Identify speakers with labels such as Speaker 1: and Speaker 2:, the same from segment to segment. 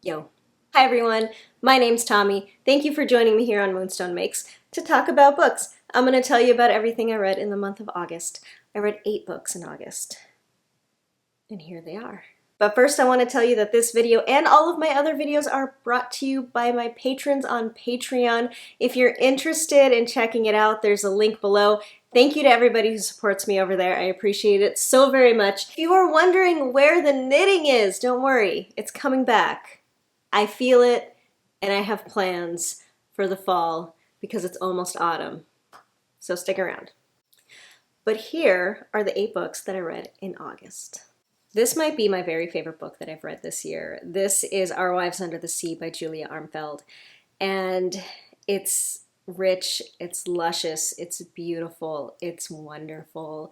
Speaker 1: Yo. Hi everyone, my name's Tommy. Thank you for joining me here on Moonstone Makes to talk about books. I'm going to tell you about everything I read in the month of August. I read 8 books in August. And here they are. But first I want to tell you that this video and all of my other videos are brought to you by my patrons on Patreon. If you're interested in checking it out, there's a link below. Thank you to everybody who supports me over there. I appreciate it so very much. If you are wondering where the knitting is, don't worry, it's coming back. I feel it, and I have plans for the fall because it's almost autumn. So stick around. But here are the 8 books that I read in August. This might be my very favorite book that I've read this year. This is Our Wives Under the Sea by Julia Armfeld. And it's rich, it's luscious, it's beautiful, it's wonderful.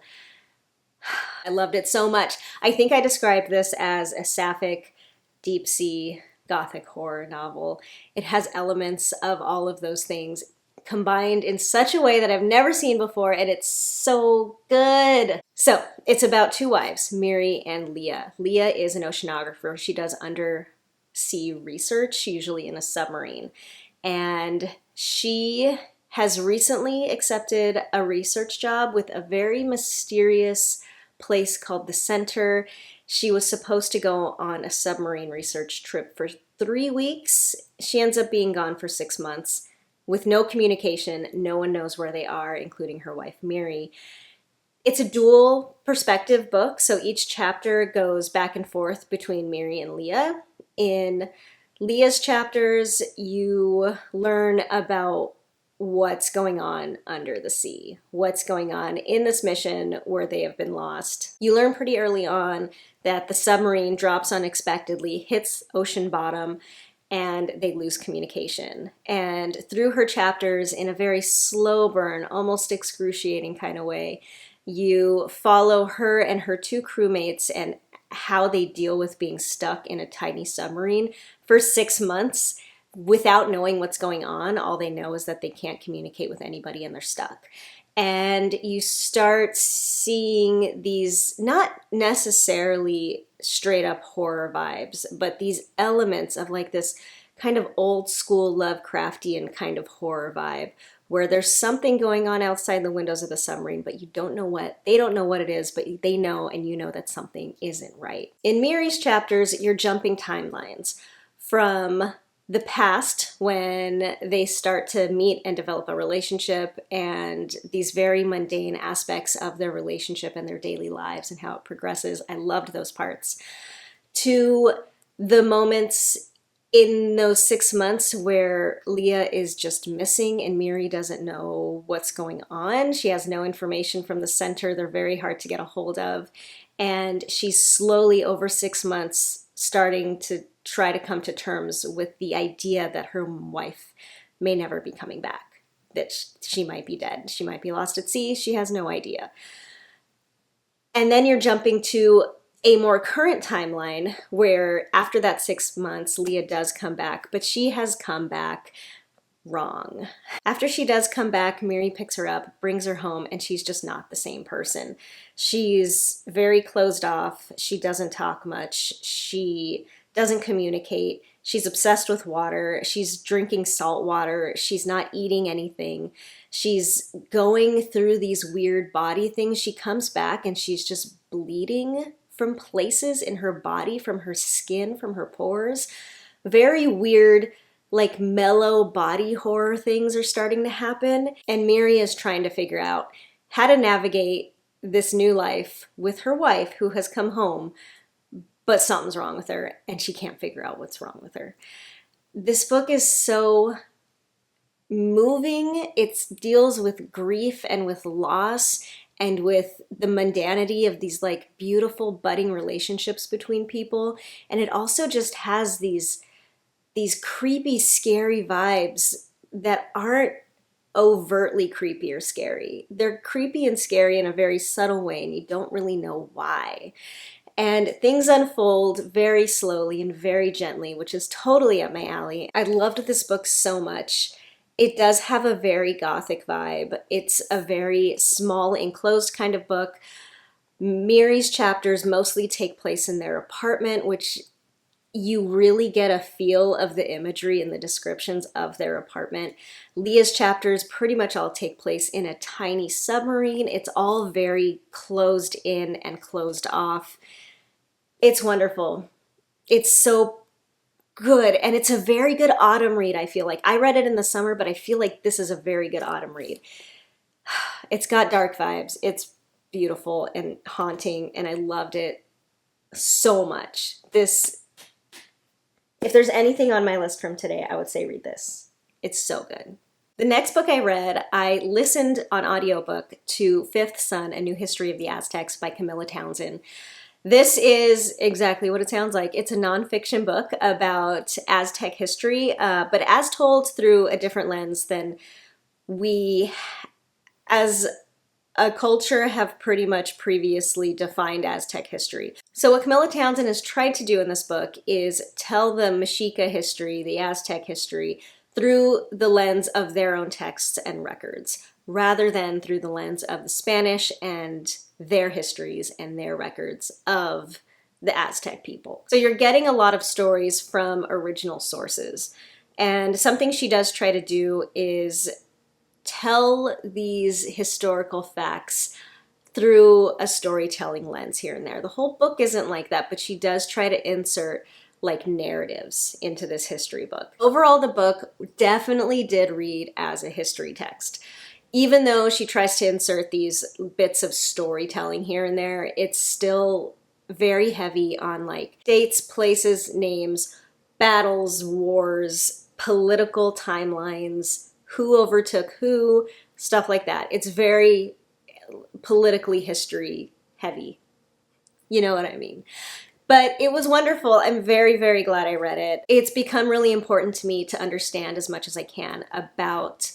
Speaker 1: I loved it so much. I think I described this as a sapphic, deep sea, gothic horror novel. It has elements of all of those things combined in such a way that I've never seen before, and it's so good. So it's about 2 wives, Miri and Leah. Leah is an oceanographer. She does undersea research, usually in a submarine. And she has recently accepted a research job with a very mysterious place called the Center. She was supposed to go on a submarine research trip for 3 weeks. She ends up being gone for 6 months with no communication. No one knows where they are, including her wife, Miri. It's a dual perspective book, so each chapter goes back and forth between Miri and Leah. In Leah's chapters, you learn about what's going on under the sea, what's going on in this mission where they have been lost. You learn pretty early on that the submarine drops unexpectedly, hits ocean bottom, and they lose communication. And through her chapters, in a very slow burn, almost excruciating kind of way, you follow her and her 2 crewmates and how they deal with being stuck in a tiny submarine for 6 months without knowing what's going on. All they know is that they can't communicate with anybody and they're stuck. And you start seeing these, not necessarily straight up horror vibes, but these elements of like this kind of old school Lovecraftian kind of horror vibe, where there's something going on outside the windows of the submarine, but you don't know what, they don't know what it is, but they know, and you know that something isn't right. In Miri's chapters, you're jumping timelines from the past, when they start to meet and develop a relationship, and these very mundane aspects of their relationship and their daily lives and how it progresses. I loved those parts. To the moments in those 6 months where Leah is just missing and Miri doesn't know what's going on. She has no information from the Center. They're very hard to get a hold of. And she's slowly, over 6 months, starting to try to come to terms with the idea that her wife may never be coming back, that she might be dead, she might be lost at sea, she has no idea. And then you're jumping to a more current timeline where after that 6 months, Leah does come back, but she has come back wrong. After she does come back, Miri picks her up, brings her home, and she's just not the same person. She's very closed off, she doesn't talk much, she doesn't communicate, she's obsessed with water, she's drinking salt water, she's not eating anything, she's going through these weird body things. She comes back and she's just bleeding from places in her body, from her skin, from her pores. Very weird, like mellow body horror things are starting to happen, and Miri is trying to figure out how to navigate this new life with her wife who has come home, but something's wrong with her and she can't figure out what's wrong with her. This book is so moving. It deals with grief and with loss and with the mundanity of these like beautiful budding relationships between people. And it also just has these creepy, scary vibes that aren't overtly creepy or scary. They're creepy and scary in a very subtle way, and you don't really know why. And things unfold very slowly and very gently, which is totally up my alley. I loved this book so much. It does have a very gothic vibe. It's a very small, enclosed kind of book. Miri's chapters mostly take place in their apartment, which you really get a feel of the imagery and the descriptions of their apartment. Leah's chapters pretty much all take place in a tiny submarine. It's all very closed in and closed off. It's wonderful. It's so good, and it's a very good autumn read, I feel like. I read it in the summer, but I feel like this is a very good autumn read. It's got dark vibes. It's beautiful and haunting, and I loved it so much. This, if there's anything on my list from today, I would say read this. It's so good. The next book I read, I listened on audiobook to Fifth Sun, A New History of the Aztecs by Camilla Townsend. This is exactly what it sounds like. It's a nonfiction book about Aztec history, but as told through a different lens than we, as a culture, have pretty much previously defined Aztec history. So what Camilla Townsend has tried to do in this book is tell the Mexica history, the Aztec history, through the lens of their own texts and records, rather than through the lens of the Spanish and their histories and their records of the Aztec people. So you're getting a lot of stories from original sources. And something she does try to do is tell these historical facts through a storytelling lens here and there. The whole book isn't like that, but she does try to insert like narratives into this history book. Overall, the book definitely did read as a history text. Even though she tries to insert these bits of storytelling here and there, it's still very heavy on like dates, places, names, battles, wars, political timelines, who overtook who, stuff like that. It's very politically history heavy. You know what I mean? But it was wonderful. I'm very, very glad I read it. It's become really important to me to understand as much as I can about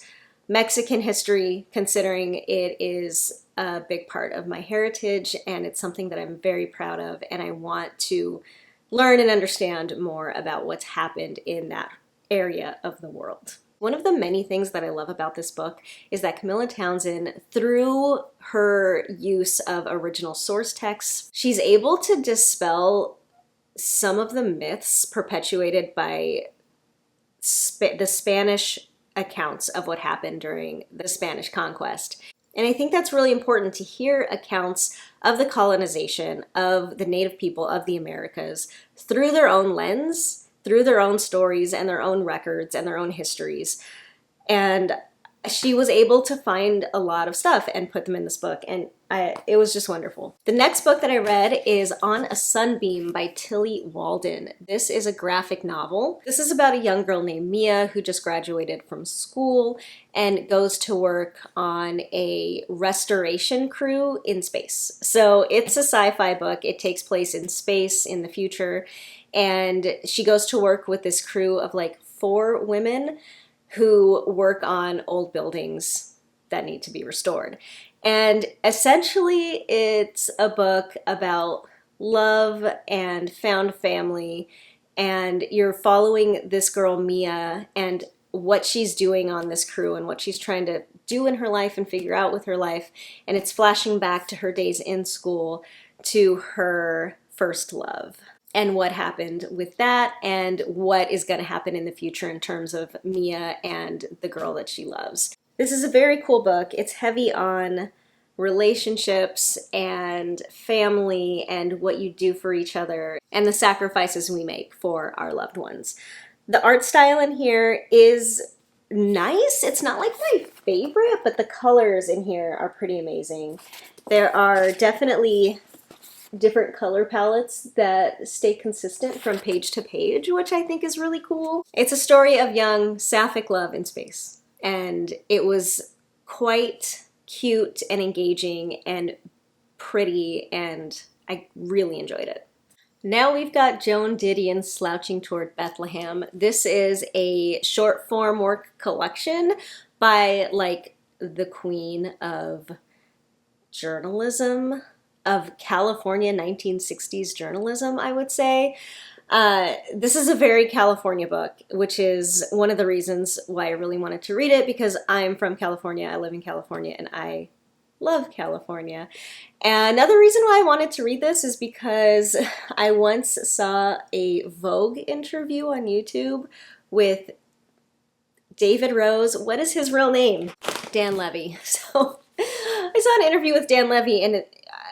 Speaker 1: Mexican history, considering it is a big part of my heritage, and it's something that I'm very proud of, and I want to learn and understand more about what's happened in that area of the world. One of the many things that I love about this book is that Camilla Townsend, through her use of original source texts, she's able to dispel some of the myths perpetuated by the Spanish accounts of what happened during the Spanish conquest. And I think that's really important to hear accounts of the colonization of the native people of the Americas through their own lens, through their own stories and their own records and their own histories. And she was able to find a lot of stuff and put them in this book, and it was just wonderful. The next book that I read is On a Sunbeam by Tilly Walden. This is a graphic novel. This is about a young girl named Mia who just graduated from school and goes to work on a restoration crew in space. So it's a sci-fi book. It takes place in space in the future, and she goes to work with this crew of like 4 women who work on old buildings that need to be restored. And essentially it's a book about love and found family, and you're following this girl Mia and what she's doing on this crew and what she's trying to do in her life and figure out with her life. And it's flashing back to her days in school, to her first love, and what happened with that, and what is going to happen in the future in terms of Mia and the girl that she loves. This is a very cool book. It's heavy on relationships and family and what you do for each other and the sacrifices we make for our loved ones. The art style in here is nice. It's not like my favorite, but the colors in here are pretty amazing. There are definitely different color palettes that stay consistent from page to page, which I think is really cool. It's a story of young sapphic love in space, and it was quite cute and engaging and pretty, and I really enjoyed it. Now we've got Joan Didion's Slouching Toward Bethlehem. This is a short form work collection by like the queen of journalism, of California 1960s journalism, I would say. This is a very California book, which is one of the reasons why I really wanted to read it, because I'm from California, I live in California, and I Love California. And another reason why I wanted to read this is because I once saw a Vogue interview on YouTube with David Rose. What is his real name? Dan Levy. So I saw an interview with Dan Levy, and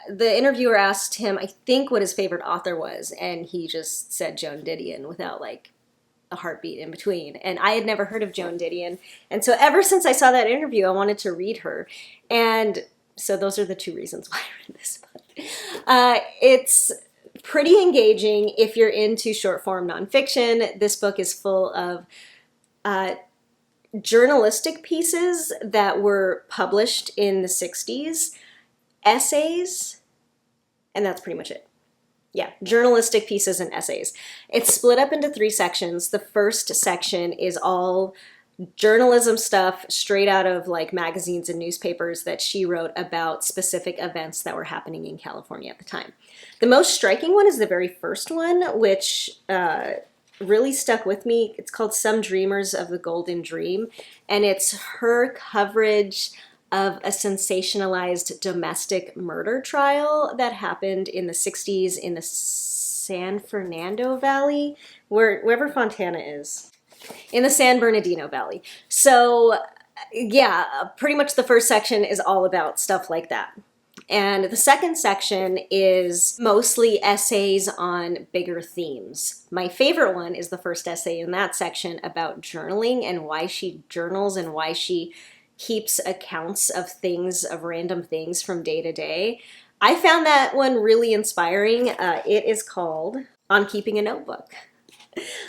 Speaker 1: the interviewer asked him, I think, what his favorite author was, and he just said Joan Didion without like a heartbeat in between. And I had never heard of Joan Didion, and so ever since I saw that interview, I wanted to read her. And so those are the two reasons why I read this book. It's pretty engaging if you're into short form nonfiction. This book is full of journalistic pieces that were published in the 60s, essays, and that's pretty much it. Yeah, journalistic pieces and essays. It's split up into 3 sections. The first section is all journalism stuff straight out of like magazines and newspapers that she wrote about specific events that were happening in California at the time. The most striking one is the very first one, which really stuck with me. It's called Some Dreamers of the Golden Dream, and it's her coverage of a sensationalized domestic murder trial that happened in the 60s in the San Fernando Valley, wherever Fontana is, in the San Bernardino Valley. So yeah, pretty much the first section is all about stuff like that. And the second section is mostly essays on bigger themes. My favorite one is the first essay in that section about journaling and why she journals and why she keeps accounts of things, of random things from day to day. I found that one really inspiring. It is called On Keeping a Notebook.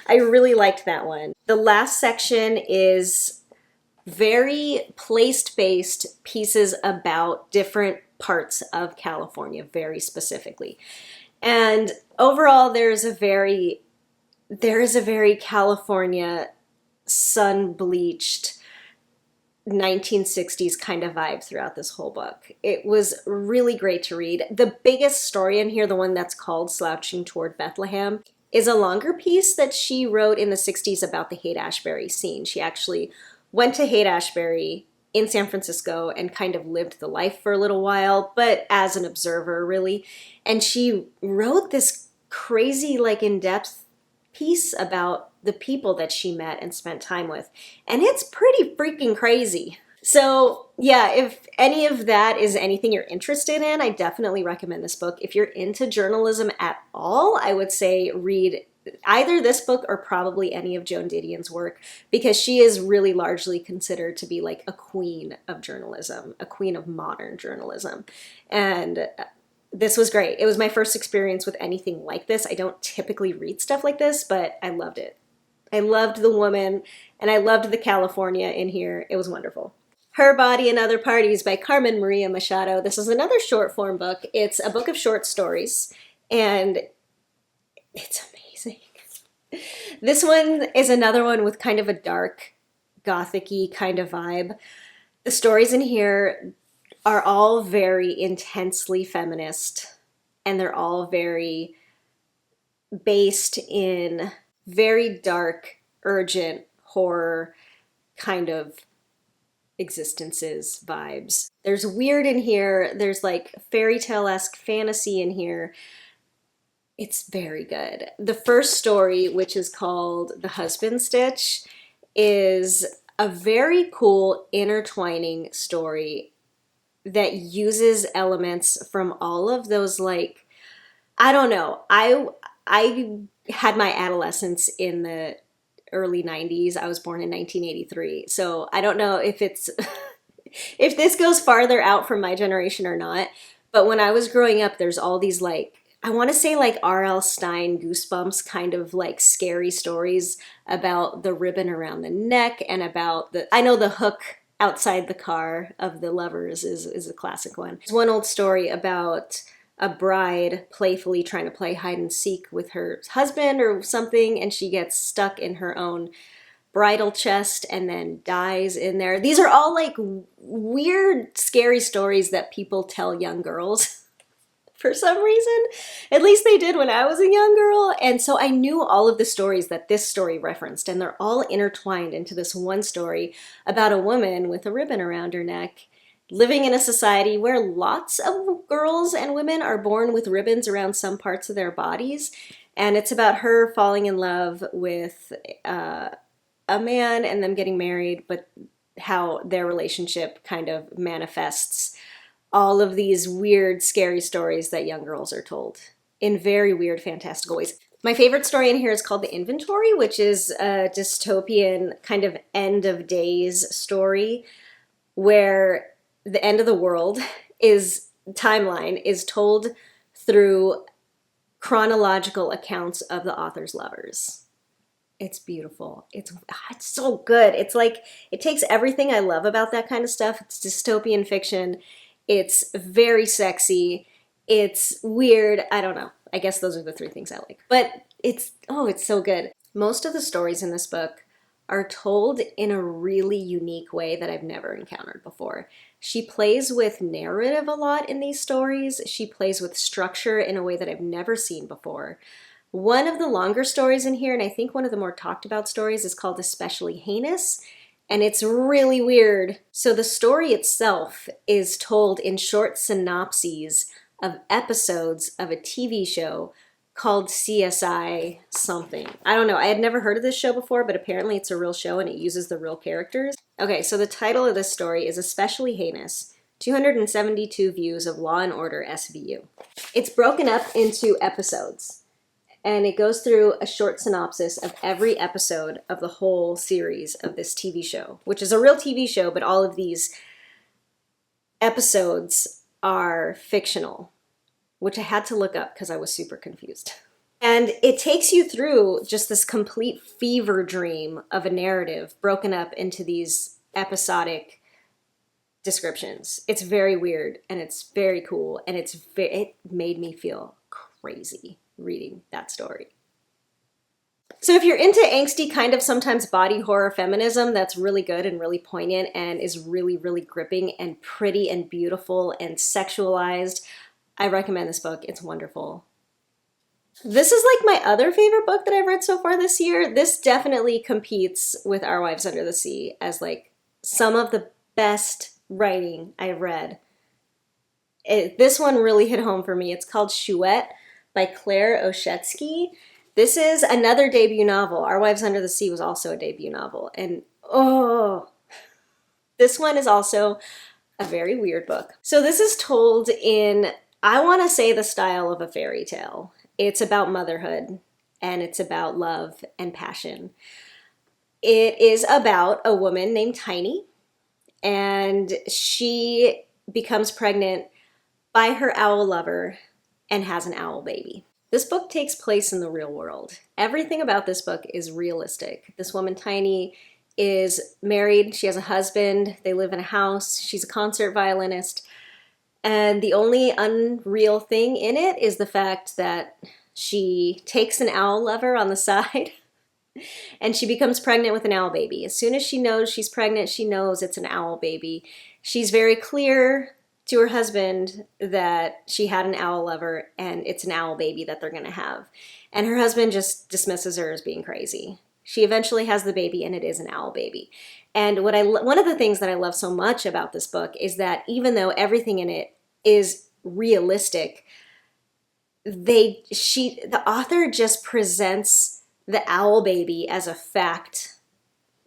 Speaker 1: I really liked that one. The last section is very place-based pieces about different parts of California, very specifically. And overall, there is a very California sun-bleached 1960s kind of vibe throughout this whole book. It was really great to read. The biggest story in here, the one that's called Slouching Toward Bethlehem, is a longer piece that she wrote in the 60s about the Haight-Ashbury scene. She actually went to Haight-Ashbury in San Francisco and kind of lived the life for a little while, but as an observer, really. And she wrote this crazy, like, in-depth piece about the people that she met and spent time with. And it's pretty freaking crazy. So yeah, if any of that is anything you're interested in, I definitely recommend this book. If you're into journalism at all, I would say read either this book or probably any of Joan Didion's work, because she is really largely considered to be like a queen of journalism, a queen of modern journalism. And this was great. It was my first experience with anything like this. I don't typically read stuff like this, but I loved it. I loved the woman, and I loved the California in here. It was wonderful. Her Body and Other Parties by Carmen Maria Machado. This is another short form book. It's a book of short stories, and it's amazing. This one is another one with kind of a dark, gothic-y kind of vibe. The stories in here are all very intensely feminist, and they're all very based in very dark, urgent, horror kind of existences vibes. There's weird in here. There's like fairy tale-esque fantasy in here. It's very good. The first story, which is called The Husband Stitch, is a very cool intertwining story that uses elements from all of those, like, I don't know. I had my adolescence in the early 90s. I was born in 1983. So I don't know if it's if this goes farther out from my generation or not. But when I was growing up, there's all these, like, I want to say like R.L. Stine Goosebumps kind of like scary stories about the ribbon around the neck and about I know the hook outside the car of the lovers is a classic one. There's one old story about a bride playfully trying to play hide and seek with her husband or something, and she gets stuck in her own bridal chest and then dies in there. These are all like weird, scary stories that people tell young girls. For some reason. At least they did when I was a young girl. And so I knew all of the stories that this story referenced, and they're all intertwined into this one story about a woman with a ribbon around her neck living in a society where lots of girls and women are born with ribbons around some parts of their bodies. And it's about her falling in love with a man and them getting married, but how their relationship kind of manifests all of these weird, scary stories that young girls are told in very weird, fantastical ways. My favorite story in here is called The Inventory, which is a dystopian kind of end of days story where the end of the world timeline is told through chronological accounts of the author's lovers. It's beautiful. It's so good. It's like, it takes everything I love about that kind of stuff. It's dystopian fiction. It's very sexy. It's weird. I don't know. I guess those are the three things I like. But it's so good. Most of the stories in this book are told in a really unique way that I've never encountered before. She plays with narrative a lot in these stories. She plays with structure in a way that I've never seen before. One of the longer stories in here, and I think one of the more talked about stories, is called Especially Heinous, and it's really weird. So the story itself is told in short synopses of episodes of a TV show called CSI something. I don't know. I had never heard of this show before, but apparently it's a real show and it uses the real characters. Okay, so the title of this story is Especially Heinous, 272 Views of Law and Order SVU. It's broken up into episodes, and it goes through a short synopsis of every episode of the whole series of this TV show, which is a real TV show, but all of these episodes are fictional, which I had to look up because I was super confused. And it takes you through just this complete fever dream of a narrative broken up into these episodic descriptions. It's very weird and it's very cool, and it made me feel crazy reading that story. So if you're into angsty kind of sometimes body horror feminism that's really good and really poignant and is really, really gripping and pretty and beautiful and sexualized, I recommend this book. It's wonderful. This is like my other favorite book that I've read so far this year. This definitely competes with Our Wives Under the Sea as like some of the best writing I've read. This one really hit home for me. It's called Chouette by Claire Oshetsky. This is another debut novel. Our Wives Under the Sea was also a debut novel. And this one is also a very weird book. So this is told in, I want to say, the style of a fairy tale. It's about motherhood and it's about love and passion. It is about a woman named Tiny, and she becomes pregnant by her owl lover and has an owl baby. This book takes place in the real world. Everything about this book is realistic. This woman, Tiny, is married. She has a husband. They live in a house. She's a concert violinist. And the only unreal thing in it is the fact that she takes an owl lover on the side and she becomes pregnant with an owl baby. As soon as she knows she's pregnant, she knows it's an owl baby. She's very clear to her husband that she had an owl lover and it's an owl baby that they're gonna have. And her husband just dismisses her as being crazy. She eventually has the baby and it is an owl baby. And one of the things that I love so much about this book is that even though everything in it is realistic, the author just presents the owl baby as a fact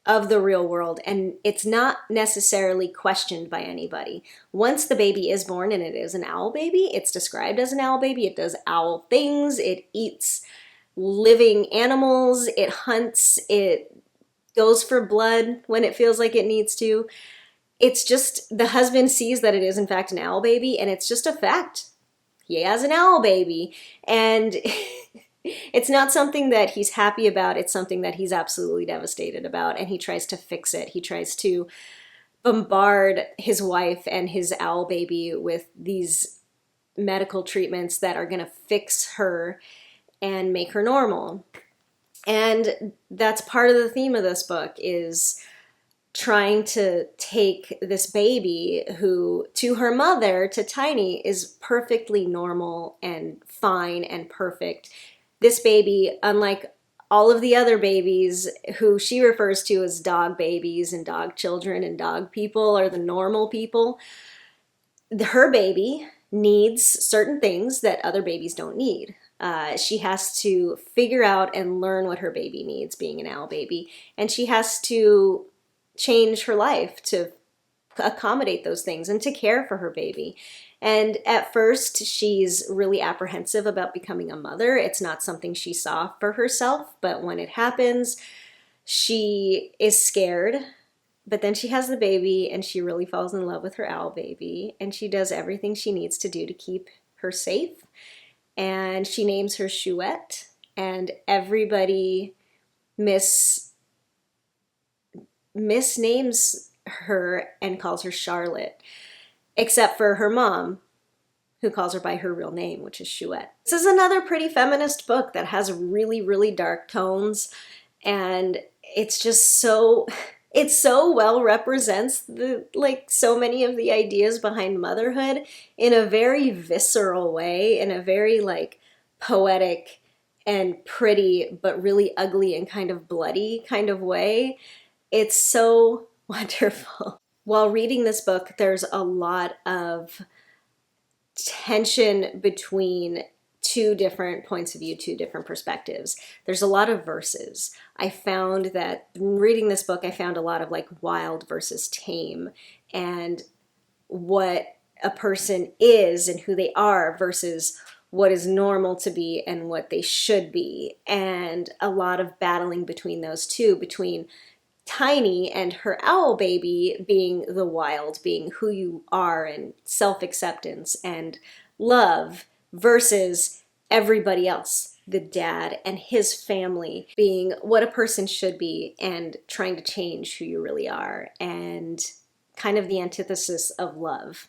Speaker 1: of the real world, and it's not necessarily questioned by anybody. Once the baby is born and it is an owl baby, it's described as an owl baby. It does owl things. It eats living animals. It hunts. It goes for blood when it feels like it needs to. It's just, the husband sees that it is in fact an owl baby, and it's just a fact. He has an owl baby, and it's not something that he's happy about. It's something that he's absolutely devastated about, and he tries to fix it. He tries to bombard his wife and his owl baby with these medical treatments that are going to fix her and make her normal. And that's part of the theme of this book, is trying to take this baby who, to her mother, to Tiny, is perfectly normal and fine and perfect. This baby, unlike all of the other babies, who she refers to as dog babies and dog children and dog people, are the normal people. Her baby needs certain things that other babies don't need. She has to figure out and learn what her baby needs, being an owl baby, and she has to change her life to accommodate those things and to care for her baby. And at first, she's really apprehensive about becoming a mother. It's not something she saw for herself, but when it happens, she is scared. But then she has the baby and she really falls in love with her owl baby, and she does everything she needs to do to keep her safe. And she names her Chouette, and everybody misnames her and calls her Charlotte, except for her mom, who calls her by her real name, which is Chouette. This is another pretty feminist book that has really, really dark tones, and it's just it so well represents so many of the ideas behind motherhood in a very visceral way, in a very poetic and pretty, but really ugly and kind of bloody kind of way. It's so wonderful. While reading this book, there's a lot of tension between two different points of view, two different perspectives. There's a lot of verses. I found that reading this book, I found a lot of wild versus tame, and what a person is and who they are versus what is normal to be and what they should be, and a lot of battling between those two, between Tiny and her owl baby being the wild, being who you are, and self-acceptance and love, versus everybody else, the dad and his family, being what a person should be and trying to change who you really are, and kind of the antithesis of love.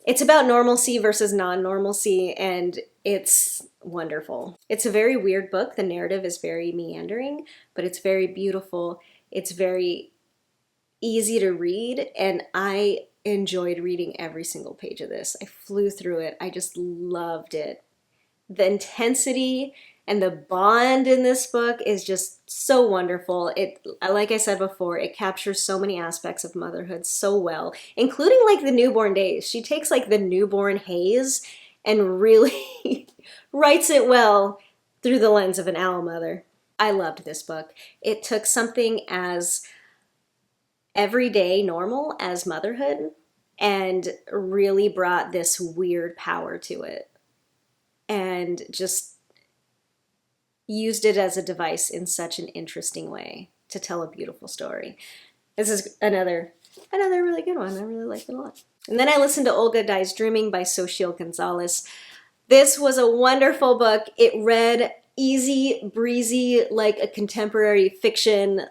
Speaker 1: It's about normalcy versus non-normalcy, and it's wonderful. It's a very weird book. The narrative is very meandering, but it's very beautiful. It's very easy to read, and I enjoyed reading every single page of this. I flew through it. I just loved it. The intensity and the bond in this book is just so wonderful. Like I said before, it captures so many aspects of motherhood so well, including the newborn days. She takes the newborn haze and really writes it well through the lens of an owl mother. I loved this book. It took something as everyday normal as motherhood and really brought this weird power to it, and just used it as a device in such an interesting way to tell a beautiful story. This is another really good one. I really liked it a lot. And then I listened to Olga Dies Dreaming by Xochitl Gonzalez. This was a wonderful book. It read easy breezy, like a contemporary fiction,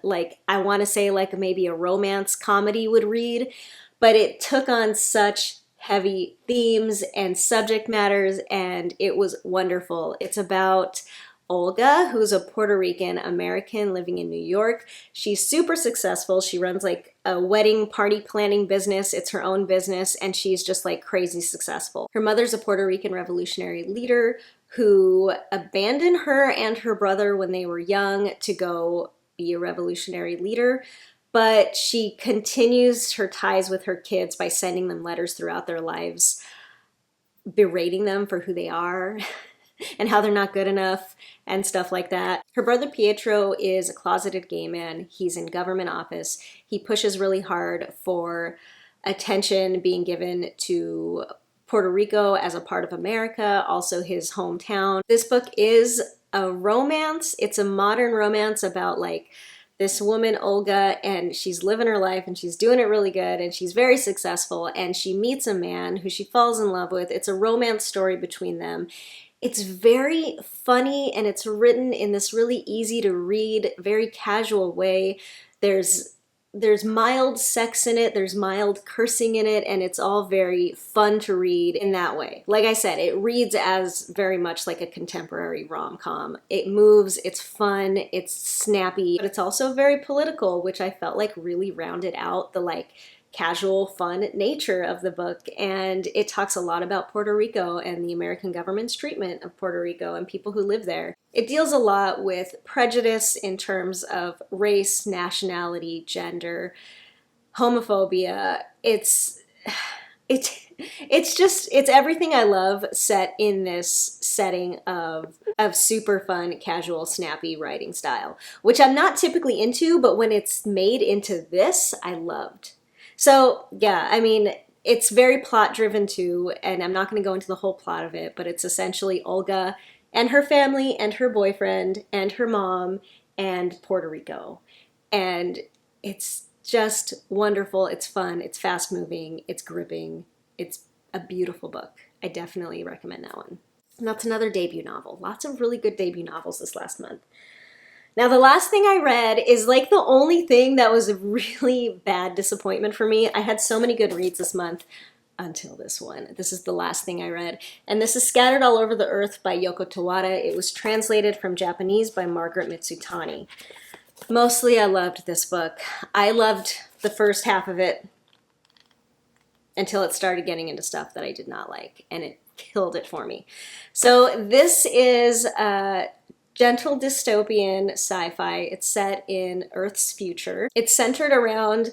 Speaker 1: I want to say maybe a romance comedy would read, but it took on such heavy themes and subject matters, and it was wonderful. It's about Olga, who's a Puerto Rican American living in New York. She's super successful. She runs a wedding party planning business. It's her own business, and she's just crazy successful. Her mother's a Puerto Rican revolutionary leader who abandoned her and her brother when they were young to go be a revolutionary leader. But she continues her ties with her kids by sending them letters throughout their lives, berating them for who they are and how they're not good enough and stuff like that. Her brother Pietro is a closeted gay man. He's in government office. He pushes really hard for attention being given to Puerto Rico as a part of America, also his hometown. This book is a romance. It's a modern romance about this woman, Olga, and she's living her life and she's doing it really good and she's very successful, and she meets a man who she falls in love with. It's a romance story between them. It's very funny, and it's written in this really easy to read, very casual way. There's mild sex in it, there's mild cursing in it, and it's all very fun to read in that way. Like I said, it reads as very much like a contemporary rom-com. It moves, it's fun, it's snappy, but it's also very political, which I felt really rounded out the casual, fun nature of the book, and it talks a lot about Puerto Rico and the American government's treatment of Puerto Rico and people who live there. It deals a lot with prejudice in terms of race, nationality, gender, homophobia. It's everything I love set in this setting of super fun, casual, snappy writing style, which I'm not typically into, but when it's made into this, I loved. So yeah, I mean, it's very plot driven too, and I'm not going to go into the whole plot of it, but it's essentially Olga and her family and her boyfriend and her mom and Puerto Rico. And it's just wonderful. It's fun. It's fast moving. It's gripping. It's a beautiful book. I definitely recommend that one. And that's another debut novel. Lots of really good debut novels this last month. Now, the last thing I read is like the only thing that was a really bad disappointment for me. I had so many good reads this month until this one. This is the last thing I read. And this is Scattered All Over the Earth by Yoko Tawada. It was translated from Japanese by Margaret Mitsutani. Mostly I loved this book. I loved the first half of it until it started getting into stuff that I did not like, and it killed it for me. So this is a gentle dystopian sci-fi. It's set in Earth's future. It's centered around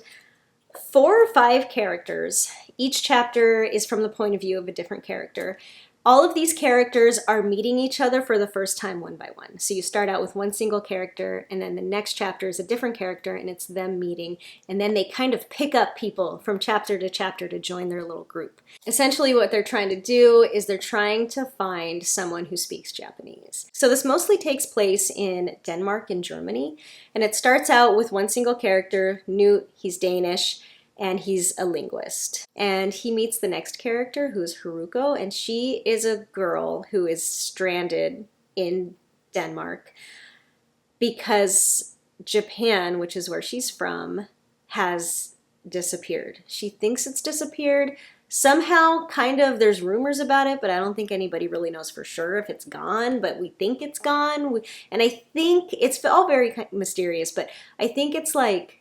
Speaker 1: 4 or 5 characters. Each chapter is from the point of view of a different character. All of these characters are meeting each other for the first time one by one. So you start out with one single character, and then the next chapter is a different character, and it's them meeting. And then they kind of pick up people from chapter to chapter to join their little group. Essentially what they're trying to do is they're trying to find someone who speaks Japanese. So this mostly takes place in Denmark and Germany. And it starts out with one single character, Newt. He's Danish. And he's a linguist. And he meets the next character, who's Haruko, and she is a girl who is stranded in Denmark because Japan, which is where she's from, has disappeared. She thinks it's disappeared. Somehow, kind of, there's rumors about it, but I don't think anybody really knows for sure if it's gone, but we think it's gone. And I think it's all very mysterious, but I think it's like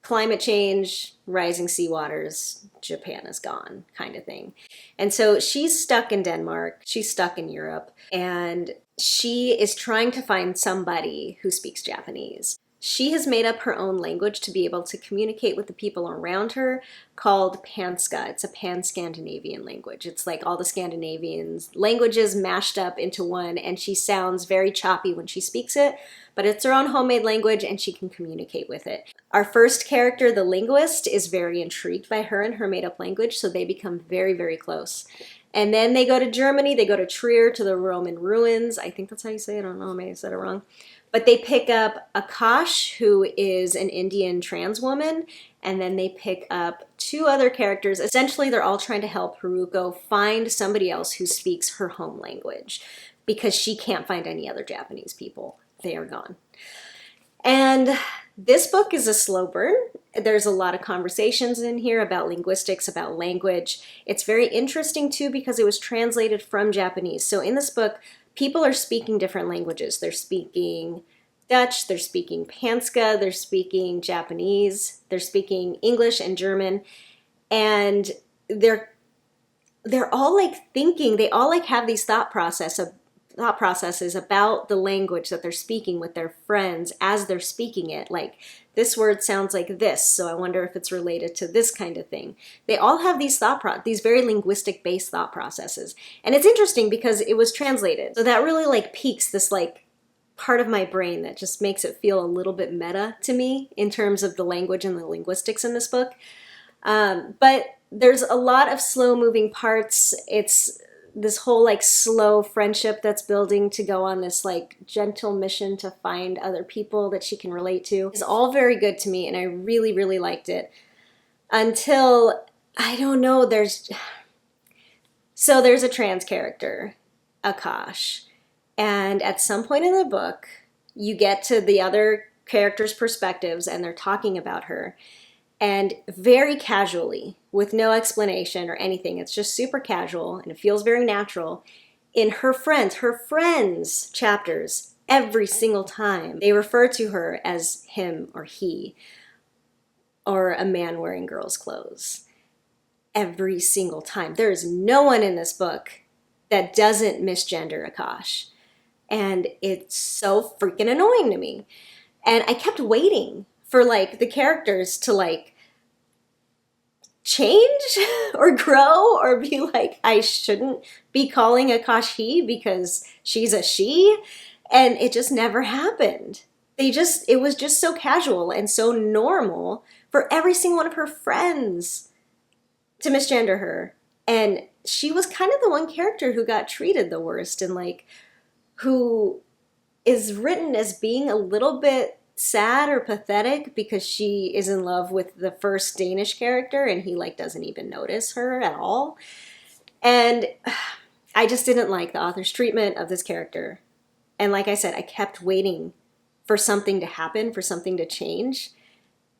Speaker 1: climate change, rising sea waters, Japan is gone kind of thing. And so she's stuck in Denmark, she's stuck in Europe, and she is trying to find somebody who speaks Japanese. She has made up her own language to be able to communicate with the people around her called Panska. It's a pan-Scandinavian language. It's like all the Scandinavian languages mashed up into one, and she sounds very choppy when she speaks it, but it's her own homemade language and she can communicate with it. Our first character, the linguist, is very intrigued by her and her made-up language, so they become very, very close. And then they go to Germany, they go to Trier, to the Roman ruins. I think that's how you say it. I don't know, maybe I said it wrong. But they pick up Akash, who is an Indian trans woman, and then they pick up 2 other characters. Essentially, they're all trying to help Haruko find somebody else who speaks her home language because she can't find any other Japanese people. They are gone. And this book is a slow burn. There's a lot of conversations in here about linguistics, about language. It's very interesting too because it was translated from Japanese. So in this book, people are speaking different languages. They're speaking Dutch, they're speaking Panska, they're speaking Japanese, they're speaking English and German, and they're all like thinking, they all like have these thought processes about the language that they're speaking with their friends as they're speaking it. Like, this word sounds like this, so I wonder if it's related to this kind of thing. They all have these these very linguistic-based thought processes. And it's interesting because it was translated. So that really like piques this like part of my brain that just makes it feel a little bit meta to me in terms of the language and the linguistics in this book. But there's a lot of slow-moving parts. It's this whole like slow friendship that's building to go on this like gentle mission to find other people that she can relate to is all very good to me, and I really, really liked it until, I don't know, there's a trans character, Akash, and at some point in the book you get to the other characters' perspectives and they're talking about her. And very casually, with no explanation or anything, it's just super casual and it feels very natural. In her friends' chapters, every single time, they refer to her as him or he. or a man wearing girls' clothes. Every single time. There is no one in this book that doesn't misgender Akash. And it's so freaking annoying to me. And I kept waiting for like the characters to like change or grow or be like, I shouldn't be calling Akash he because she's a she. And it just never happened. It was just so casual and so normal for every single one of her friends to misgender her. And she was kind of the one character who got treated the worst and like who is written as being a little bit sad or pathetic because she is in love with the first Danish character and he like doesn't even notice her at all. And I just didn't like the author's treatment of this character. And like I said, I kept waiting for something to happen, for something to change.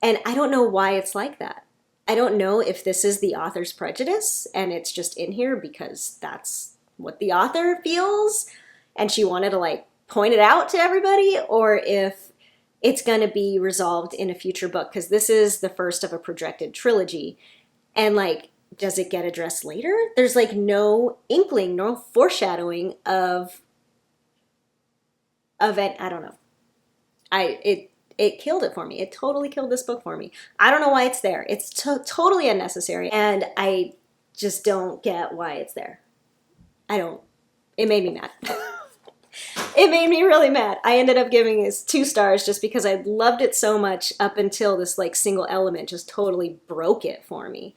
Speaker 1: And I don't know why it's like that. I don't know if this is the author's prejudice and it's just in here because that's what the author feels and she wanted to like point it out to everybody, or if it's going to be resolved in a future book because this is the first of a projected trilogy. And like, does it get addressed later? There's like no inkling, no foreshadowing of it. I don't know. It killed it for me. It totally killed this book for me. I don't know why it's there. It's totally unnecessary. And I just don't get why it's there. It made me mad. It made me really mad. I ended up giving it 2 stars just because I loved it so much up until this like single element just totally broke it for me.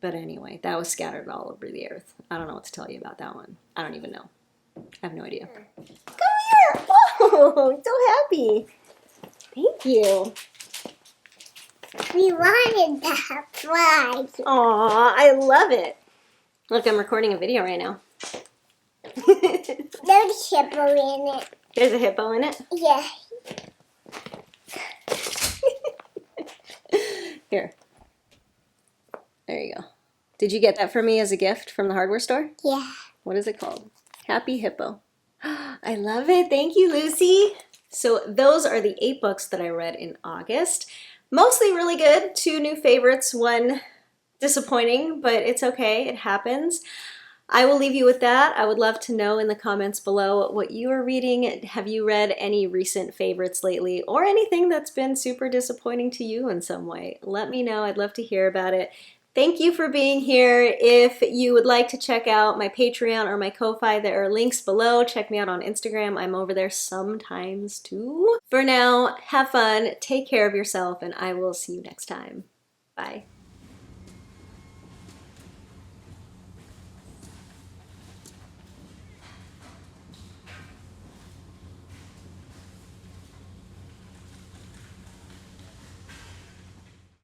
Speaker 1: But anyway, that was scattered all over the earth. I don't know what to tell you about that one. I don't even know. I have no idea. Come here! Oh, so happy. Thank you.
Speaker 2: We wanted that flag.
Speaker 1: Aw, I love it. Look, I'm recording a video right now.
Speaker 2: There's a hippo in it.
Speaker 1: There's a hippo in it?
Speaker 2: Yeah.
Speaker 1: Here. There you go. Did you get that for me as a gift from the hardware store?
Speaker 2: Yeah.
Speaker 1: What is it called? Happy Hippo. I love it. Thank you, Lucy. So those are the 8 books that I read in August. Mostly really good. 2 new favorites, 1 disappointing, but it's okay. It happens. I will leave you with that. I would love to know in the comments below what you are reading. Have you read any recent favorites lately or anything that's been super disappointing to you in some way? Let me know. I'd love to hear about it. Thank you for being here. If you would like to check out my Patreon or my Ko-Fi, there are links below. Check me out on Instagram. I'm over there sometimes too. For now, have fun, take care of yourself, and I will see you next time. Bye.